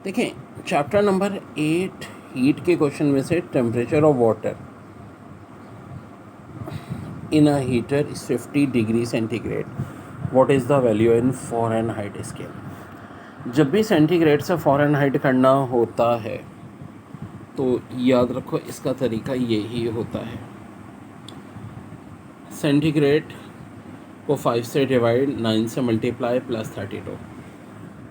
देखें chapter number 8 heat के question में से temperature of water in a heater is 50 degree centigrade, what is the value in Fahrenheit scale. जब भी centigrade से फ़ारेनहाइट करना होता है तो याद रखो इसका तरीका यही होता है। सेंटीग्रेड को 5 से डिवाइड, 9 से मल्टीप्लाई प्लस 32।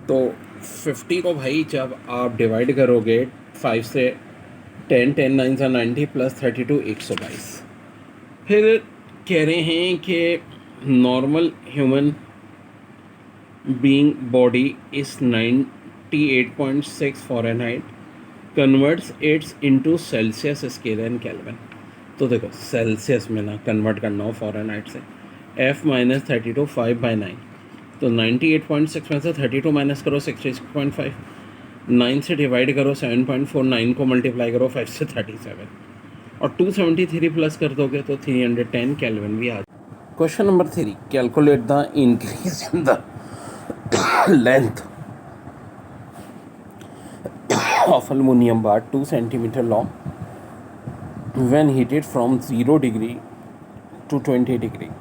तो 50 को भाई जब आप डिवाइड करोगे 5 से, 10 10 9 से 90 प्लस 32 122। फिर कह रहे हैं कि normal human being body is 98.6 Fahrenheit, converts it's into Celsius scale and kelvin. तो देखो सेल्सियस में ना कन्वर्ट करना हो फ़ारेनहाइट से, f माइनस 32 5/9, तो 98.6 में से 32 माइनस करो 66.5, 9 से डिवाइड करो 7.4, 9 को मल्टीप्लाई करो 5 से 37 और 273 प्लस कर दोगे तो 310 केल्विन भी आ जाए। Question number 3, calculate the increase in the length of aluminum bar 2 centimeter long when heated from 0 degree to 20 degree.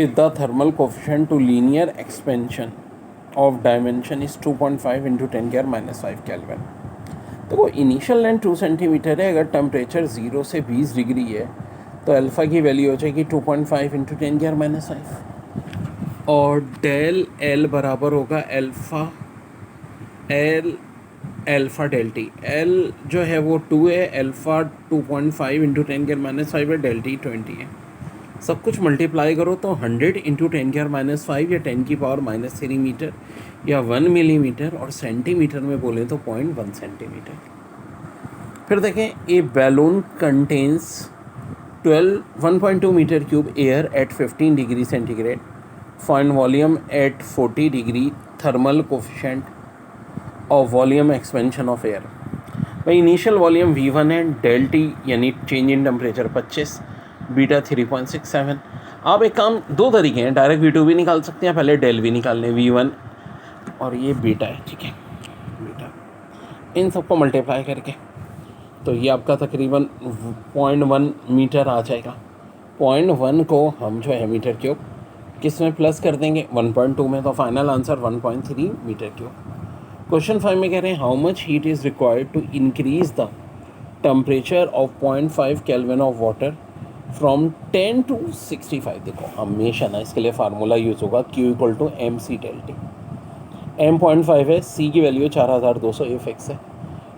If the thermal coefficient to linear expansion of dimension is 2.5 into 10 के minus 5 Kelvin. देखो initial length 2 centimetre है, अगर temperature 0 से 20 degree है तो alpha की value हो जाएगी 2.5 इंटू 10 के माइनस 5 और डेल एल बराबर होगा अल्फ़ा डेल टी। एल जो है वो 2 है, अल्फ़ा 2.5 इंटू 10 के माइनस 5 है, डेल टी 20 है। सब कुछ मल्टीप्लाई करो तो 100 इंटू 10 के माइनस 5 या 10 की पावर माइनस 3 मीटर या 1 मिलीमीटर, और सेंटीमीटर में बोले तो 0.1 सेंटीमीटर। फिर देखें a balloon contains 1.2 metre cube air at 15 degree centigrade, find volume at 40 degree, thermal coefficient of volume expansion of air. भाई इनिशियल वॉल्यूम V1 है, डेल टी यानी चेंज इन टेम्परेचर 25, बीटा 3.67। आप एक काम, दो तरीके हैं, डायरेक्ट V2 भी निकाल सकते हैं, पहले डेल भी निकालने, V1 और ये बीटा है, ठीक है, बीटा इन सबको मल्टीप्लाई करके तो ये आपका तकरीबन 0.1 मीटर आ जाएगा। 0.1 को हम जो है मीटर क्यूब किस में प्लस कर देंगे 1.2 में, तो final answer 1.3 meter cube. Question 5 में कह रहे हैं how much heat is required to increase the temperature of 0.5 kelvin of water from 10 to 65। देखो हमेशा ना इसके लिए फार्मूला यूज़ होगा Q equal to M C del T. M 0.5 है, C की वैल्यू 4200 ये फिक्स है,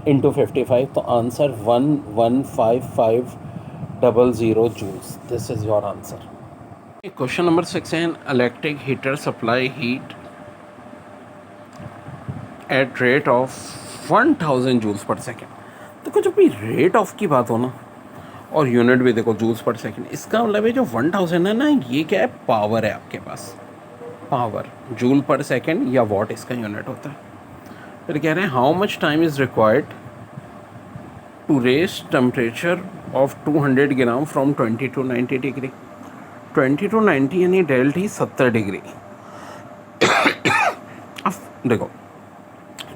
इंटू 55, तो answer 115,500 joules. This is your answer. Question number 6 है electric heater supply heat at rate of 1000 joules per second. देखो जब भी रेट ऑफ की बात हो ना, और यूनिट भी देखो जूल्स पर सेकेंड, इसका मतलब है जो 1000 है ना, ये क्या है, पावर है आपके पास, पावर जूल पर सेकेंड या वॉट इसका यूनिट होता है। फिर कह रहे हैं how much time is required to raise temperature of 200 gram from 20 to 90 degree. 20 to 90 यानी डेल टी 70 डिग्री। अब देखो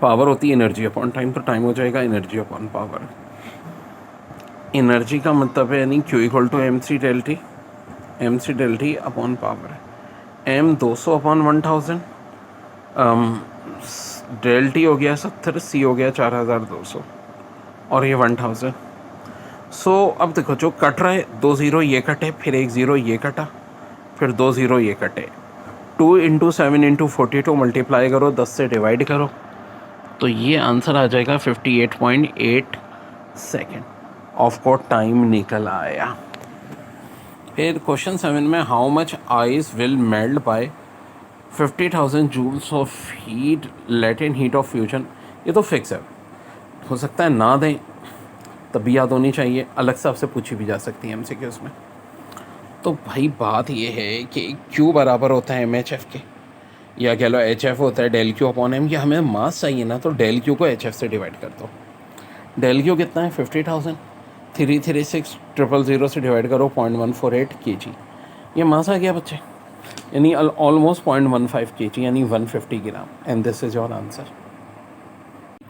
पावर होती है एनर्जी अपॉन टाइम, तो टाइम हो जाएगा एनर्जी अपॉन पावर। एनर्जी का मतलब है यानी Q equal to M C del T upon power. M 200 upon 1000, del T हो गया 70, C हो गया 4200 और ये 1000। सो अब देखो जो कट रहा है 2 0 ये कटे, फिर 1 0 ये कटा, फिर 2 0 ये कटे, 2 इंटू 7 इंटू 42 मल्टीप्लाई करो, 10 से डिवाइड करो, तो ये आंसर आ जाएगा 58.8 सेकेंड। ऑफ कोर्स टाइम निकल आया। फिर क्वेश्चन 7 में how much ice will melt by 50,000 joules of heat latent heat of fusion. ये तो फिक्स है, हो सकता है ना दें तब भी याद होनी चाहिए, अलग से आपसे पूछी भी जा सकती है MCQs में। तो भाई बात ये है कि Q बराबर होता है MHF के, या कह लो HF होता है डेल Q अपॉन M। या हमें मास चाहिए ना, तो डेल Q को HF से डिवाइड कर दो। डेल Q कितना है 50,000, 336,000 से डिवाइड करो 0.148 kg, ये मास आ गया बच्चे, यानी ऑलमोस्ट 0.15 kg यानी 150 gram, and this is your answer.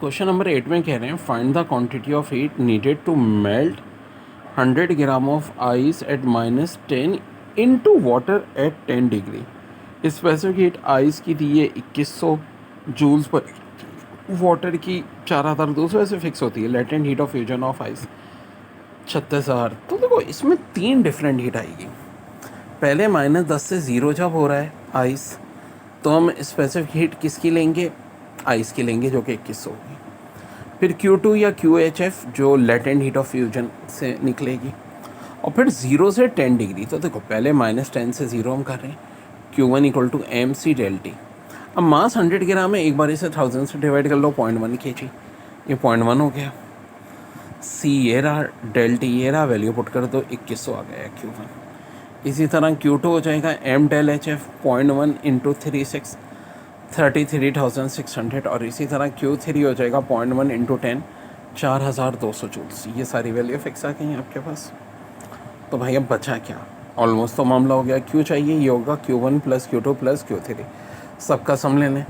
Question number 8 में कह रहे हैं find the quantity of heat needed to melt 100 gram of ice at -10 into water at 10 degree. Specific heat ice की दी है 2100 जूल्स पर, वाटर की 4200 ऐसे फिक्स होती है। Latent heat of fusion of ice 36,000। तो देखो इसमें 3 डिफरेंट हीट आएगी। पहले -10 से 0 जब हो रहा है आइस, तो हम स्पेसिफिक हीट किसकी लेंगे, आइस की लेंगे, जो कि 2100 होगी। फिर Q2 या QHF जो लेटेंट हीट ऑफ फ्यूजन से निकलेगी, और फिर 0 से 10 डिग्री। तो देखो पहले -10 से 0 हम कर रहे हैं, Q1 = mc ΔT। अब मास 100 ग्राम है, एक बार इसे 1000 से डिवाइड कर लो, 0.1 kg, ये 0.1 हो गया। C ये रहा, ΔT ये रहा, वैल्यू पुट कर दो, 2100 आ गया Q1। इसी तरह Q2 हो जाएगा m ΔHF 0.1 × 36 33,600, और इसी तरह Q3 हो जाएगा 0.1 × 10 4200 जूल्स। ये सारी वैल्यू फिक्स आ गई हैं आपके पास। तो भाई अब बचा क्या, ऑलमोस्ट तो मामला हो गया। Q चाहिए, ये होगा Q1 + Q2 + Q3, सबका सम ले लें।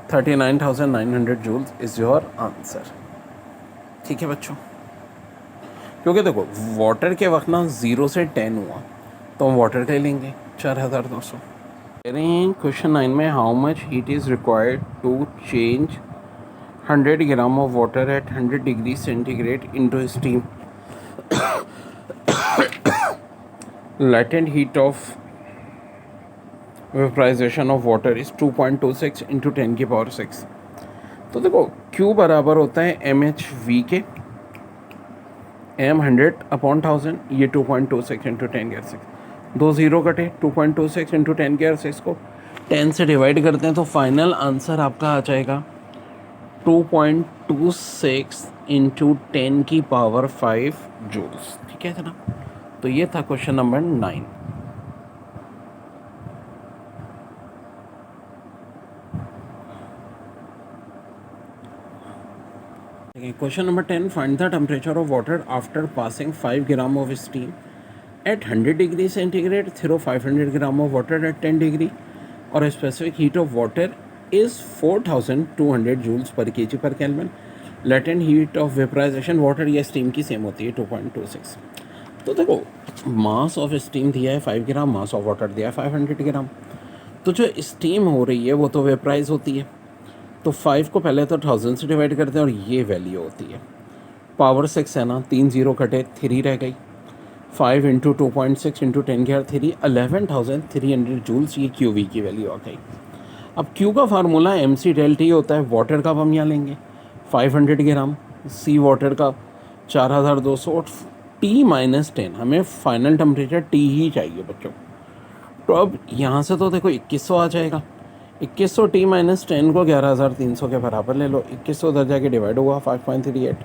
39,900 जूल्स इज़ योर आंसर। ठीक है बच्चों, क्योंकि देखो वाटर के वक्त ना 0 से 10 हुआ, तो हम वाटर का ही लेंगे 4200। कह रहे हैं क्वेश्चन 9 में how much heat is required to change 100 gram of water at 100 degree centigrade into steam. latent heat of vaporization of water is 2.26 × 10⁶। तो देखो Q बराबर होता है mHV के, m 100/1000, ये 2.26 × 10⁶। 2 0 कटे, 2.26 × 10⁶ को 10 से डिवाइड करते हैं, तो फाइनल आंसर आपका आ जाएगा 2.26 × 10⁵ जूल्स। ठीक है ना। तो ये था question number 9। Question number 10 find the temperature of water after passing 5 gram of steam at 100 degree centigrade through 500 gram of water at 10 degree, और specific heat of water is 4200 joules per kg per kelvin. Latent heat of vaporisation water या steam की same होती है 2.26। तो देखो mass of steam दिया है 5 ग्राम, mass of water दिया है 500 ग्राम। तो जो स्टीम हो रही है वो तो वेपराइज होती है, तो 5 को पहले तो 1000 से डिवाइड करते हैं, और ये वैल्यू होती है पावर 6 है ना, 3 0 कटे, 3 रह गई। 5 × 2.6 × 10⁻³ 11,300 जूल्स, ये QV की वैल्यू आ गई। अब Q का फार्मूला mc ΔT होता है, वाटर का हम यहाँ लेंगे 500 ग्राम, C वाटर का 4200, और T - 10 हमें फाइनल टेम्परेचर T ही चाहिए बच्चों। तो अब यहाँ से तो देखो 2100 आ जाएगा, 2100 T - 10 को 11,300 के बराबर ले लो, 2100 उधर जाके डिवाइड हुआ 5.38,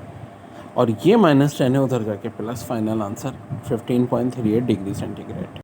और ये -10 है उधर जाके plus, final answer 15.38 degree centigrade.